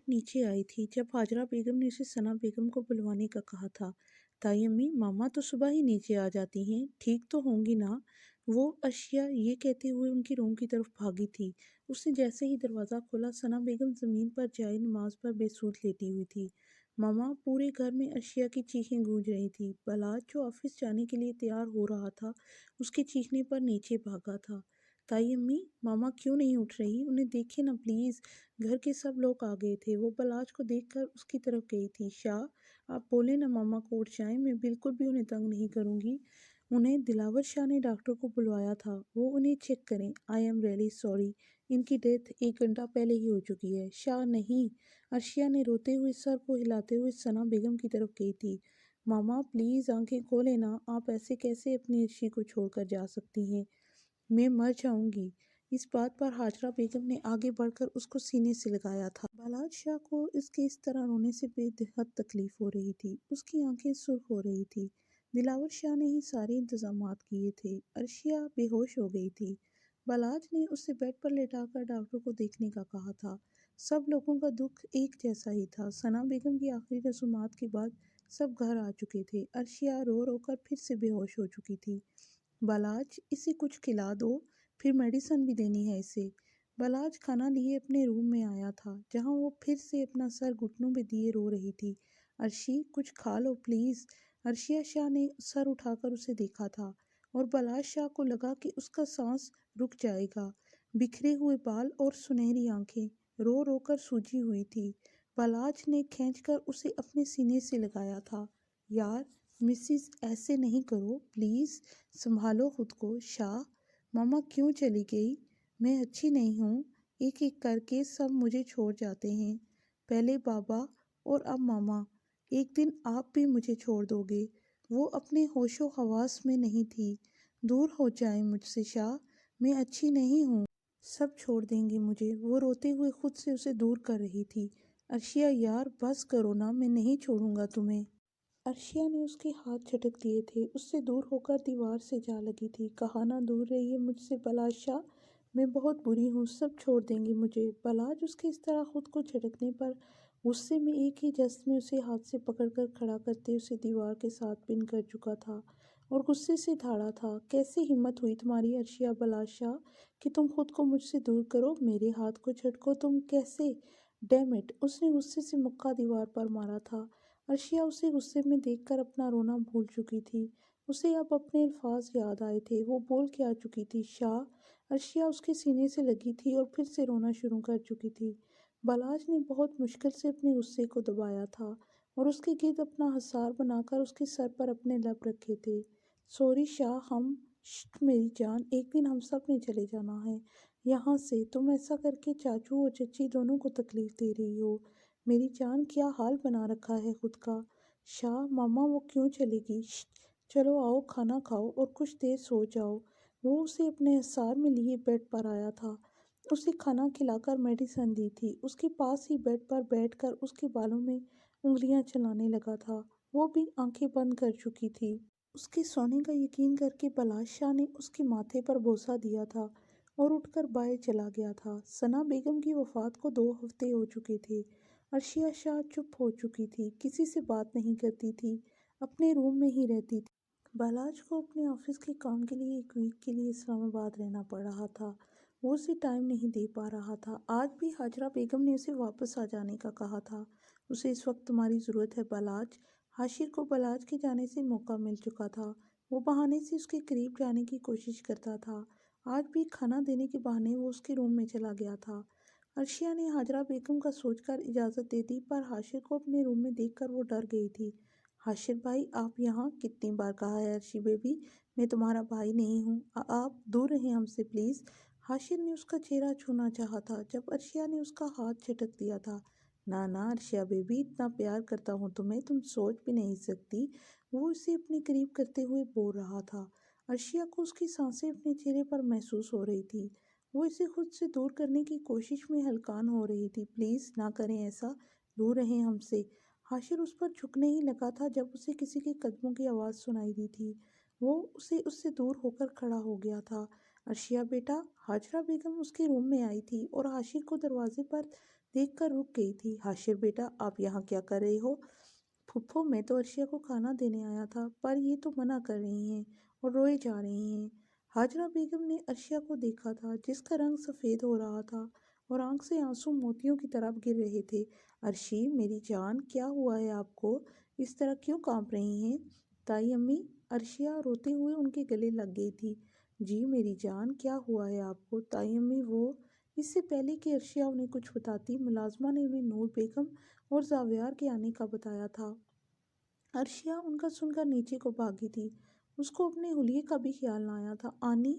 नीचे आई थी जब हाजरा बेगम ने उसे सना बेगम को बुलवाने का कहा था। ताई अम्मी, मामा तो सुबह ही नीचे आ जाती हैं, ठीक तो होंगी ना? वो अशिया ये कहते हुए उनकी रूम की तरफ भागी थी। उसने जैसे ही दरवाज़ा खोला, सना बेगम ज़मीन पर जाए नमाज पर बेसूध लेटी हुई थी। मामा, पूरे घर में अशिया की चीखें गूंज रही थी। बलाज जो ऑफिस जाने के लिए तैयार हो रहा था, उसके चीखने पर नीचे भागा था। ताई अम्मी, मामा क्यों नहीं उठ रही? उन्हें देखिए ना प्लीज़। घर के सब लोग आ गए थे। वो बलाज को देखकर उसकी तरफ गई थी। शाह, आप बोले ना मामा को उठ जाएं, मैं बिल्कुल भी उन्हें तंग नहीं करूंगी। उन्हें दिलावर शाह ने डॉक्टर को बुलवाया था, वो उन्हें चेक करें। आई एम रियली सॉरी, इनकी डेथ 1 घंटा पहले ही हो चुकी है। शाह, नहीं। अर्शिया ने रोते हुए सर को हिलाते हुए सना बेगम की तरफ गई थी। मामा प्लीज़ आंखें खोले ना, आप ऐसे कैसे अपनी अर्शी को छोड़कर जा सकती हैं? मैं मर जाऊंगी। इस बात पर हाजरा बेगम ने आगे बढ़कर उसको सीने से लगाया था। बालाज शाह को इसके इस तरह रोने से बेहद तकलीफ हो रही थी। उसकी आंखें सुर्ख हो रही थी। दिलावर शाह ने ही सारे इंतजामात किए थे। अर्शिया बेहोश हो गई थी। बालाज ने उसे बेड पर लेटाकर डॉक्टर को देखने का कहा था। सब लोगों का दुख एक जैसा ही था। सना बेगम की आखिरी रसूमात के बाद सब घर आ चुके थे। अर्शिया रो रो कर फिर से बेहोश हो चुकी थी। बालाज, इसे कुछ खिला दो, फिर मेडिसिन भी देनी है इसे। बालाज खाना लिए अपने रूम में आया था, जहां वो फिर से अपना सर घुटनों में दिए रो रही थी। अर्शी, कुछ खा लो प्लीज। अर्शिया शाह ने सर उठाकर उसे देखा था और बालाज शाह को लगा कि उसका सांस रुक जाएगा। बिखरे हुए बाल और सुनहरी आंखें रो रो कर सूजी हुई थी। बालाज ने खींचकर उसे अपने सीने से लगाया था। यार मिसिस, ऐसे नहीं करो प्लीज़, संभालो खुद को। शाह, मामा क्यों चली गई? मैं अच्छी नहीं हूँ। एक एक करके सब मुझे छोड़ जाते हैं। पहले बाबा और अब मामा। एक दिन आप भी मुझे छोड़ दोगे। वो अपने होशो हवास में नहीं थी। दूर हो जाए मुझसे शाह, मैं अच्छी नहीं हूँ। सब छोड़ देंगे मुझे। वो रोते हुए खुद से उसे दूर कर रही थी। अर्शिया यार बस करो ना, मैं नहीं छोड़ूंगा तुम्हें। अर्शिया ने उसके हाथ झटक दिए थे। उससे दूर होकर दीवार से जा लगी थी। कहा ना दूर रहिए मुझसे बलाज शाह, मैं बहुत बुरी हूँ, सब छोड़ देंगे मुझे। बलाज उसके इस तरह खुद को झटकने पर गुस्से में एक ही जस्त में उसे हाथ से पकड़कर खड़ा करते उसे दीवार के साथ पिन कर चुका था और गुस्से से धाड़ा था। कैसे हिम्मत हुई तुम्हारी अर्शिया बलाज शाह कि तुम खुद को मुझसे दूर करो, मेरे हाथ को झटको? तुम कैसे? Damn it! उसने गुस्से से मुक्का दीवार पर मारा था। अर्शिया उसे गुस्से में देखकर अपना रोना भूल चुकी थी। उसे अब अपने अल्फाज याद आए थे। वो बोल के आ चुकी थी, शाह। अर्शिया उसके सीने से लगी थी और फिर से रोना शुरू कर चुकी थी। बलाज ने बहुत मुश्किल से अपने गुस्से को दबाया था और उसके गिर्द अपना हसार बनाकर उसके सर पर अपने लब रखे थे। सॉरी शाह, मेरी जान, एक दिन हम सब ने चले जाना है यहाँ से। तुम ऐसा करके चाचू और चची दोनों को तकलीफ दे रही हो। मेरी जान, क्या हाल बना रखा है खुद का। शाह, मामा वो क्यों चलेगी? चलो आओ, खाना खाओ और कुछ देर सो जाओ। वो उसे अपने हिसार में लिए बेड पर आया था। उसे खाना खिलाकर मेडिसिन दी थी। उसके पास ही बेड पर बैठकर उसके बालों में उंगलियां चलाने लगा था। वो भी आंखें बंद कर चुकी थी। उसके सोने का यकीन करके बलाज शाह ने उसके माथे पर बोसा दिया था और उठकर बाहर चला गया था। सना बेगम की वफात को 2 हफ्ते हो चुके थे। अर्शिया शाह चुप हो चुकी थी, किसी से बात नहीं करती थी, अपने रूम में ही रहती थी। बालाज को अपने ऑफिस के काम के लिए 1 वीक के लिए इस्लामाबाद रहना पड़ रहा था। वो उसे टाइम नहीं दे पा रहा था। आज भी हाजरा बेगम ने उसे वापस आ जाने का कहा था। उसे इस वक्त तुम्हारी ज़रूरत है बलाज। हाशिर को बलाज के जाने से मौका मिल चुका था। वो बहाने से उसके करीब जाने की कोशिश करता था। आज भी खाना देने के बहाने वो उसके रूम में चला गया था। अर्शिया ने हाजरा बेगम का सोचकर इजाज़त दे दी, पर हाशिर को अपने रूम में देखकर वो डर गई थी। हाशिर भाई, आप यहाँ? कितनी बार कहा है अर्शी बेबी, मैं तुम्हारा भाई नहीं हूँ। आप दूर रहें हमसे प्लीज़। हाशिर ने उसका चेहरा छूना चाहा था जब अर्शिया ने उसका हाथ झटक दिया था। ना ना अर्शिया बेबी, इतना प्यार करता हूँ तुम्हें, तुम सोच भी नहीं सकती। वो उसे अपने करीब करते हुए बोल रहा था। अर्शिया को उसकी सांसें अपने चेहरे पर महसूस हो रही थी। वो इसे खुद से दूर करने की कोशिश में हलकान हो रही थी। प्लीज़ ना करें ऐसा, दूर रहें हमसे। हाशिर उस पर झुकने ही लगा था जब उसे किसी के कदमों की आवाज़ सुनाई दी थी। वो उससे दूर होकर खड़ा हो गया था। अर्शिया बेटा, हाजरा बेगम उसके रूम में आई थी और हाशिर को दरवाजे पर देखकर रुक गई थी। हाशिर बेटा, आप यहाँ क्या कर रहे हो? फुफ्फो, मैं तो अर्शिया को खाना देने आया था, पर ये तो मना कर रही हैं और रोए जा रही हैं। हाजरा बेगम ने अर्शिया को देखा था, जिसका रंग सफ़ेद हो रहा था और आंख से आंसू मोतियों की तरफ गिर रहे थे। अर्शी, मेरी जान, क्या हुआ है आपको? इस तरह क्यों कांप रही हैं? ताई अम्मी, अर्शिया रोते हुए उनके गले लग गई थी। जी मेरी जान, क्या हुआ है आपको? ताई अम्मी, वो इससे पहले कि अर्शिया उन्हें कुछ बताती, मुलाजमा ने उन्हें नूर बेगम और जावियार के आने का बताया था। अर्शिया उनका सुनकर नीचे को भागी थी। उसको अपने हुलिये का भी ख्याल न आया था। आनी,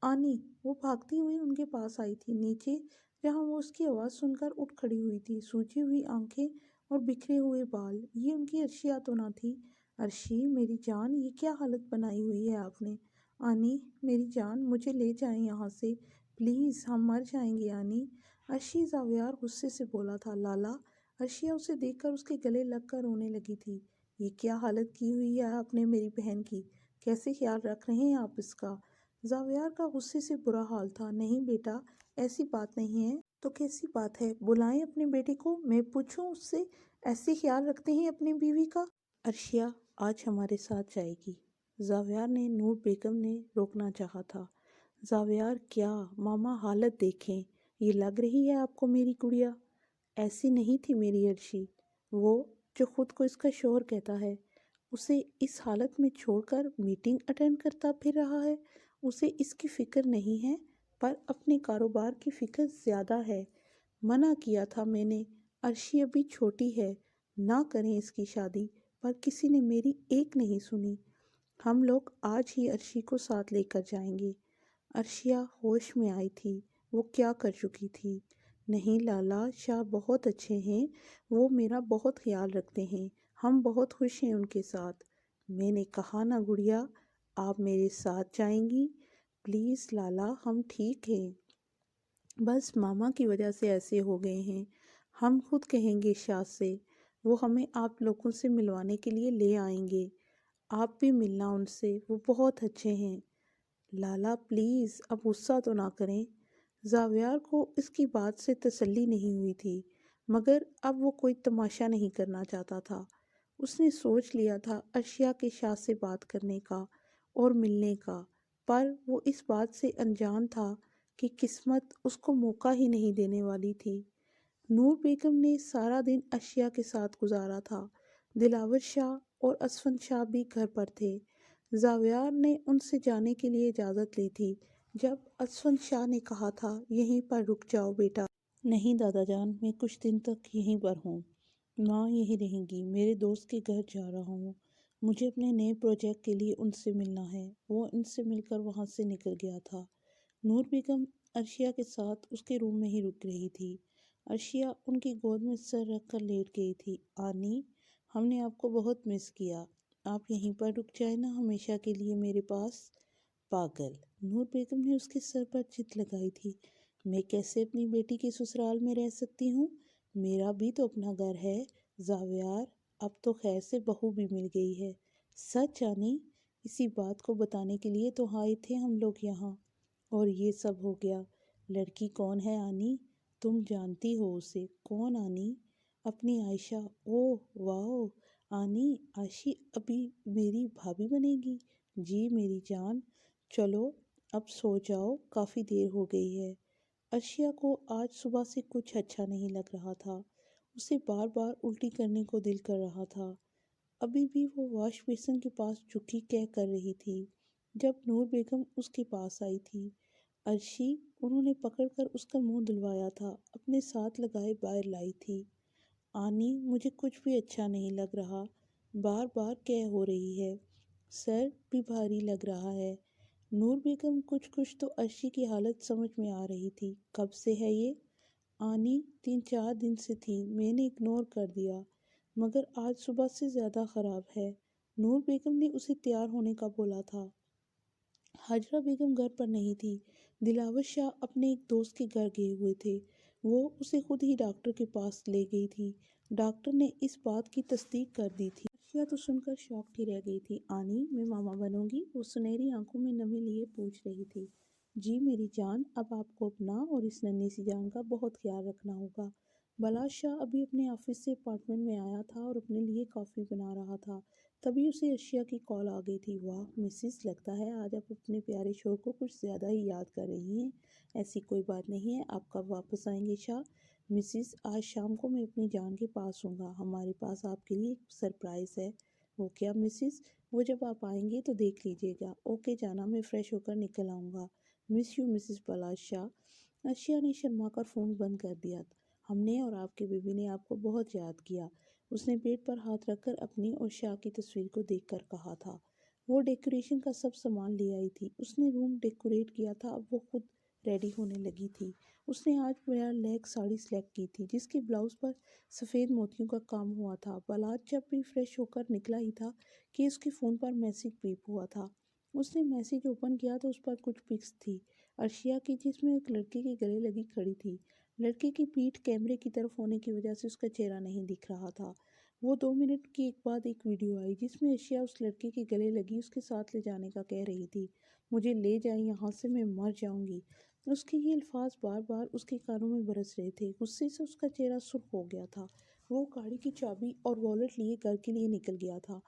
आनी, वो भागती हुई उनके पास आई थी, नीचे जहाँ वो उसकी आवाज़ सुनकर उठ खड़ी हुई थी। सूजी हुई आंखें और बिखरे हुए बाल, ये उनकी अर्शिया तो ना थी। अर्शी, मेरी जान, ये क्या हालत बनाई हुई है आपने? आनी, मेरी जान, मुझे ले जाएं यहाँ से, प्लीज़, हम मर जाएंगे आनी। अर्शी जावियार गुस्से से बोला था। लाला, अर्शिया उसे देखकर उसके गले लगकर रोने लगी थी। ये क्या हालत की हुई है आपने मेरी बहन की? कैसे ख्याल रख रहे हैं आप इसका? जावियार का गुस्से से बुरा हाल था। नहीं बेटा, ऐसी बात नहीं है। तो कैसी बात है? बुलाएं अपने बेटे को, मैं पूछूं उससे। ऐसे ख्याल रखते हैं अपनी बीवी का? अर्शिया आज हमारे साथ जाएगी। जावियार ने नूर बेगम ने रोकना चाहा था। जावियार, क्या? मामा, हालत देखें। ये लग रही है आपको मेरी गुड़िया? ऐसी नहीं थी मेरी अर्शी। वो जो खुद को इसका शौहर कहता है, उसे इस हालत में छोड़कर मीटिंग अटेंड करता फिर रहा है। उसे इसकी फिक्र नहीं है, पर अपने कारोबार की फिक्र ज़्यादा है। मना किया था मैंने, अर्शी अभी छोटी है, ना करें इसकी शादी, पर किसी ने मेरी एक नहीं सुनी। हम लोग आज ही अर्शी को साथ लेकर जाएंगे। अर्शिया होश में आई थी। वो क्या कर चुकी थी? नहीं लाला, शाह बहुत अच्छे हैं, वो मेरा बहुत ख्याल रखते हैं, हम बहुत खुश हैं उनके साथ। मैंने कहा ना गुड़िया, आप मेरे साथ जाएंगी? प्लीज़ लाला, हम ठीक हैं, बस मामा की वजह से ऐसे हो गए हैं। हम खुद कहेंगे शाह से, वो हमें आप लोगों से मिलवाने के लिए ले आएंगे। आप भी मिलना उनसे, वो बहुत अच्छे हैं। लाला प्लीज़, अब गुस्सा तो ना करें। जावियार को इसकी बात से तसल्ली नहीं हुई थी, मगर अब वो कोई तमाशा नहीं करना चाहता था। उसने सोच लिया था अर्शिया के शाह से बात करने का और मिलने का, पर वो इस बात से अनजान था कि किस्मत उसको मौका ही नहीं देने वाली थी। नूर बेगम ने सारा दिन अर्शिया के साथ गुजारा था। दिलावर शाह और असफन शाह भी घर पर थे। जावियार ने उनसे जाने के लिए इजाज़त ली थी, जब असफन शाह ने कहा था, यहीं पर रुक जाओ बेटा। नहीं दादा जान, मैं कुछ दिन तक यहीं पर हूँ। माँ यहीं रहेंगी, मेरे दोस्त के घर जा रहा हूँ। मुझे अपने नए प्रोजेक्ट के लिए उनसे मिलना है। वो इनसे मिलकर वहाँ से निकल गया था। नूर बेगम अर्शिया के साथ उसके रूम में ही रुक रही थी। अर्शिया उनकी गोद में सर रख कर लेट गई थी। आनी, हमने आपको बहुत मिस किया। आप यहीं पर रुक जाए ना हमेशा के लिए मेरे पास। पागल, नूर बेगम ने उसके सर पर चित लगाई थी। मैं कैसे अपनी बेटी के ससुराल में रह सकती हूँ? मेरा भी तो अपना घर है। जावियार, अब तो खैर से बहू भी मिल गई है। सच आनी, इसी बात को बताने के लिए तो आए थे हम लोग यहाँ, और ये सब हो गया। लड़की कौन है आनी? तुम जानती हो उसे? कौन आनी? अपनी आयशा। ओह वाह आनी, आशी अभी मेरी भाभी बनेगी। जी मेरी जान, चलो अब सो जाओ, काफ़ी देर हो गई है। अर्शिया को आज सुबह से कुछ अच्छा नहीं लग रहा था। उसे बार बार उल्टी करने को दिल कर रहा था। अभी भी वो वॉश बेसिन के पास झुकी कह कर रही थी, जब नूर बेगम उसके पास आई थी। अर्शी, उन्होंने पकड़कर उसका मुंह धुलवाया था, अपने साथ लगाए बाहर लाई थी। आनी, मुझे कुछ भी अच्छा नहीं लग रहा, बार बार कह हो रही है, सर भी भारी लग रहा है। नूर बेगम कुछ कुछ तो अर्शी की हालत समझ में आ रही थी। कब से है ये? आनी, 3-4 दिन से थी, मैंने इग्नोर कर दिया, मगर आज सुबह से ज़्यादा ख़राब है। नूर बेगम ने उसे तैयार होने का बोला था। हाजरा बेगम घर पर नहीं थी। दिलावर शाह अपने एक दोस्त के घर गए हुए थे। वो उसे खुद ही डॉक्टर के पास ले गई थी। डॉक्टर ने इस बात की तस्दीक कर दी थी। अर्शिया तो सुनकर शॉक्ड ही रह गई थी। आनी, मैं मामा बनूंगी? वो सुनहरी आंखों में नमी लिए पूछ रही थी। जी मेरी जान, अब आपको अपना और इस नन्ही सी जान का बहुत ख्याल रखना होगा। बलाश शाह अभी अपने ऑफिस से अपार्टमेंट में आया था और अपने लिए कॉफ़ी बना रहा था। तभी उसे अर्शिया की कॉल आ गई थी। वाह मिसिस, लगता है आज आप अपने प्यारे शोर को कुछ ज़्यादा ही याद कर रही हैं। ऐसी कोई बात नहीं है, आप कब वापस आएंगे शाह? मिसिस, आज शाम को मैं अपनी जान के पास हूँगा। हमारे पास आपके लिए एक सरप्राइज़ है। वो क्या मिसिस? वो जब आप आएंगे तो देख लीजिएगा। ओके जाना, मैं फ्रेश होकर निकल आऊँगा। Miss you Mrs Balash Shah. Arshia ने शर्मा कर फ़ोन बंद कर दिया। हमने और आपके बीबी ने आपको बहुत याद किया। उसने पेट पर हाथ रखकर अपनी और शाह की तस्वीर को देखकर कहा था। वो डेकोरेशन का सब सामान ले आई थी। उसने रूम डेकोरेट किया था, अब वो खुद रेडी होने लगी थी। उसने आज मेरा लेग साड़ी सेलेक्ट की थी जिसके ब्लाउज पर सफ़ेद मोतियों का काम हुआ था। बालात जब भी फ्रेश होकर निकला ही था कि उसके फ़ोन पर मैसेज बीप हुआ था। उसने मैसेज ओपन किया तो उस पर कुछ पिक्स थी अर्शिया की, जिसमें एक लड़के के गले लगी खड़ी थी। लड़के की पीठ कैमरे की तरफ होने की वजह से उसका चेहरा नहीं दिख रहा था। वो 2 मिनट के एक बाद एक वीडियो आई जिसमें अर्शिया उस लड़के के गले लगी उसके साथ ले जाने का कह रही थी। मुझे ले जाए यहाँ से, मैं मर जाऊंगी। उसके ये अल्फाज बार बार उसके कानों में बरस रहे थे। गुस्से से उसका चेहरा सुर्ख हो गया था। वो गाड़ी की चाबी और वॉलेट लिए घर के लिए निकल गया था।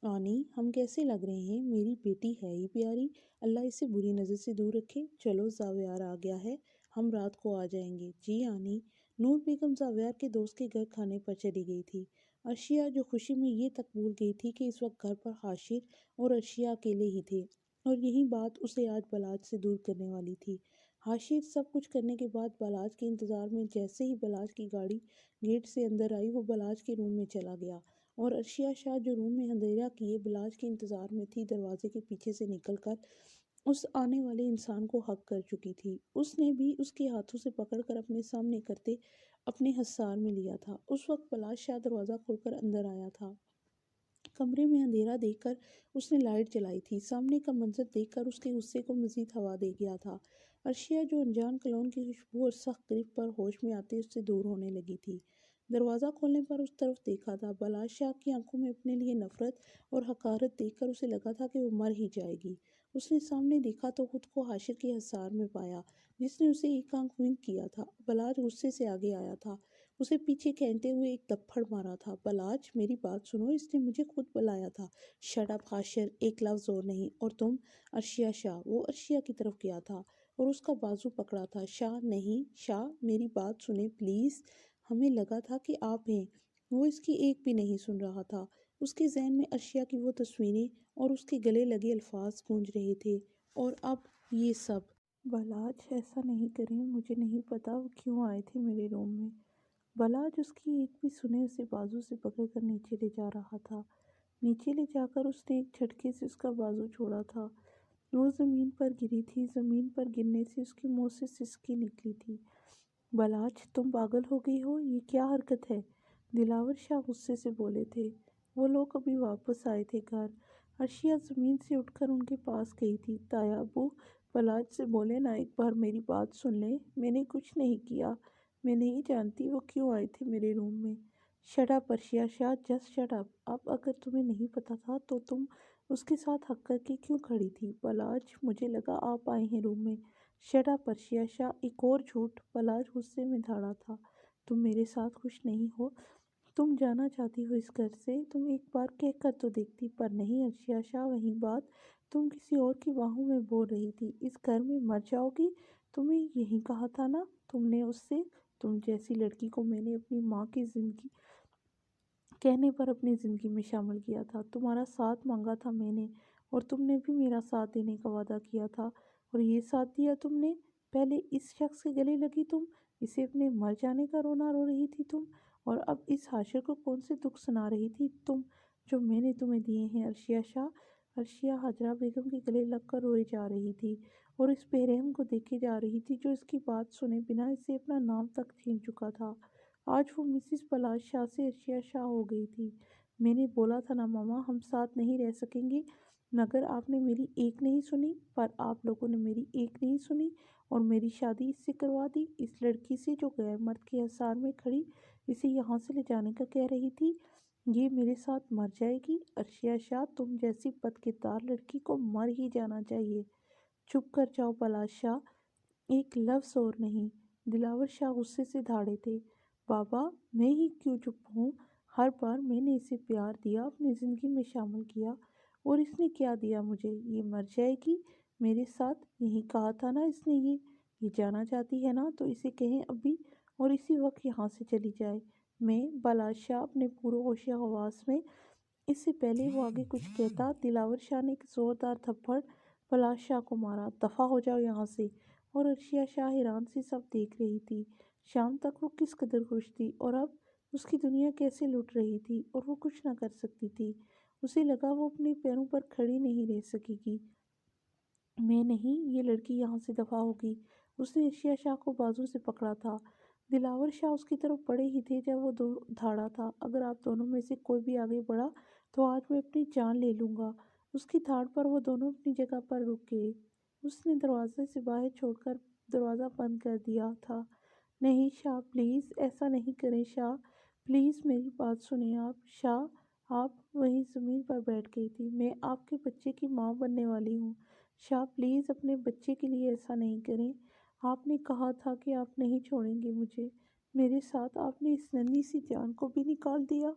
आनी, हम कैसे लग रहे हैं? मेरी बेटी है ही प्यारी, अल्लाह इसे बुरी नज़र से दूर रखे। चलो ज़ावियार आ गया है, हम रात को आ जाएंगे। जी आनी। नूर बेगम ज़ावियार के दोस्त के घर खाने पर चली गई थी। अर्शिया जो खुशी में ये तक भूल गई थी कि इस वक्त घर पर हाशिर और अर्शिया अकेले ही थे, और यही बात उसे आज बलाज से दूर करने वाली थी। हाशिर सब कुछ करने के बाद बलाज के इंतज़ार में जैसे ही बलाज की गाड़ी गेट से अंदर आई, वो बलाज के रूम में चला गया। और अर्शिया शाह जो रूम में अंधेरा किए बलाज के इंतज़ार में थी, दरवाजे के पीछे से निकलकर उस आने वाले इंसान को हक कर चुकी थी। उसने भी उसके हाथों से पकड़कर अपने सामने करते अपने हसार में लिया था। उस वक्त बलाज शाह दरवाज़ा खोलकर अंदर आया था। कमरे में अंधेरा देखकर उसने लाइट जलाई थी। सामने का मंजर देखकर उसके गुस्से को मजीद हवा दे गया था। अर्शिया जो अनजान कलोन की खुशबू और सख्त ग्रिफ पर होश में आते उससे दूर होने लगी थी। दरवाज़ा खोलने पर उस तरफ देखा था। बलाज शाह की आंखों में अपने लिए नफरत और हकारत देखकर उसे लगा था कि वो मर ही जाएगी। उसने सामने देखा तो खुद को हाशिर के हसार में पाया, जिसने उसे एक आंख विंक किया था। बलाज गुस्से से आगे आया था, उसे पीछे खींचते हुए एक थप्पड़ मारा था। बलाज, मेरी बात सुनो, इसने मुझे खुद बुलाया था। शट अप हाशिर, एक लफ्ज़ और नहीं। और तुम? अर्शिया शाह। वो अर्शिया की तरफ गया था और उसका बाजू पकड़ा था। शाह नहीं, शाह मेरी बात सुने प्लीज़। हमें लगा था कि आप हैं। वो इसकी एक भी नहीं सुन रहा था। उसके जहन में अर्शिया की वो तस्वीरें और उसके गले लगे अल्फाज गूंज रहे थे। और अब ये सब। बलाज, ऐसा नहीं करें, मुझे नहीं पता वो क्यों आए थे मेरे रूम में। बलाज उसकी एक भी सुने उसे बाजू से पकड़कर नीचे ले जा रहा था। नीचे ले जाकर उसने एक झटके से उसका बाजू छोड़ा था। वो ज़मीन पर गिरी थी। ज़मीन पर गिरने से उसके मुंह से सिसकी निकली थी। बलाज, तुम पागल हो गई हो, ये क्या हरकत है? दिलावर शाह गुस्से से बोले थे। वो लोग अभी वापस आए थे घर। अर्शिया ज़मीन से उठकर उनके पास गई थी। ताया अबू, बलाज से बोले ना, एक बार मेरी बात सुन ले। मैंने कुछ नहीं किया। मैं नहीं जानती वो क्यों आए थे मेरे रूम में। Shut up Arshia Shah, just shut up. अब अगर तुम्हें नहीं पता था तो तुम उसके साथ हक करके क्यों खड़ी थी? बलाज, मुझे लगा आप आए हैं रूम में। शट अप अर्शिया शाह, एक और झूठ। बलाज गुस्से में धड़ा था। तुम मेरे साथ खुश नहीं हो? तुम जाना चाहती हो इस घर से? तुम एक बार कह कर तो देखती। पर नहीं अर्शिया शाह, वही बात तुम किसी और की बाहों में बोल रही थी। इस घर में मर जाओगी। तुम्हें यही कहा था ना तुमने उससे। तुम जैसी लड़की को मैंने अपनी माँ की जिंदगी कहने पर अपनी ज़िंदगी में शामिल किया था। तुम्हारा साथ मांगा था मैंने, और तुमने भी मेरा साथ देने का वादा किया था, और ये साथ दिया तुमने। पहले इस शख्स के गले लगी तुम, इसे अपने मर जाने का रोना रो रही थी तुम, और अब इस हाशिर को कौन से दुख सुना रही थी तुम, जो मैंने तुम्हें दिए हैं? अर्शिया शाह। अर्शिया हजरा बेगम के गले लगकर रोए जा रही थी और इस बेरहम को देखे जा रही थी जो इसकी बात सुने बिना इसे अपना नाम तक छीन चुका था। आज वो मिसिस पलाश शाह से अर्शिया शाह हो गई थी। मैंने बोला था ना मामा, हम साथ नहीं रह सकेंगे, मगर आपने मेरी एक नहीं सुनी। पर आप लोगों ने मेरी एक नहीं सुनी और मेरी शादी इससे करवा दी, इस लड़की से जो गैर मर्द के हसार में खड़ी इसे यहाँ से ले जाने का कह रही थी। ये मेरे साथ मर जाएगी। अर्शिया शाह, तुम जैसी बदकिरदार लड़की को मर ही जाना चाहिए। चुप कर जाओ पलाश शाह, एक लफ्ज़ और नहीं। दिलावर शाह गुस्से से धाड़े थे। بابا میں ہی کیوں چپ ہوں؟ ہر بار میں نے اسے پیار دیا، اپنی زندگی میں شامل کیا، اور اس نے کیا دیا مجھے؟ یہ مر جائے گی میرے ساتھ، یہی کہا تھا نا اس نے۔ یہ جانا چاہتی ہے نا تو اسے کہیں ابھی اور اسی وقت یہاں سے چلی جائے۔ میں بلاشاہ اپنے پورے ہوش حواس میں، اس سے پہلے وہ آگے کچھ کہتا دلاور شاہ نے ایک زوردار تھپڑ پلاش شاہ کو مارا۔ دفع ہو جاؤ یہاں سے۔ اور عرشیا شاہ حیران سے سب دیکھ رہی تھی۔ شام تک وہ کس قدر خوش تھی، اور اب اس کی دنیا کیسے لٹ رہی تھی، اور وہ کچھ نہ کر سکتی تھی۔ اسے لگا وہ اپنے پیروں پر کھڑی نہیں رہ سکے گی۔ میں نہیں، یہ لڑکی یہاں سے دفع ہوگی۔ اس نے عرشیا شاہ کو بازو سے پکڑا تھا۔ دلاور شاہ اس کی طرف بڑھے ہی تھے جب وہ دھاڑا تھا، اگر آپ دونوں میں سے کوئی بھی آگے بڑھا تو آج میں اپنی جان لے لوں گا۔ اس کی دھاڑ پر وہ دونوں اپنی جگہ پر رک گئے۔ اس نے دروازے سے باہر چھوڑ کر دروازہ بند کر دیا تھا۔ نہیں شاہ، پلیز ایسا نہیں کریں شاہ، پلیز میری بات سنیں آپ۔ شاہ، آپ وہیں زمین پر بیٹھ گئی تھی۔ میں آپ کے بچے کی ماں بننے والی ہوں۔ شاہ پلیز اپنے بچے کے لیے ایسا نہیں کریں۔ آپ نے کہا تھا کہ آپ نہیں چھوڑیں گے مجھے۔ میرے ساتھ آپ نے اس ننھی سی جان کو بھی نکال دیا۔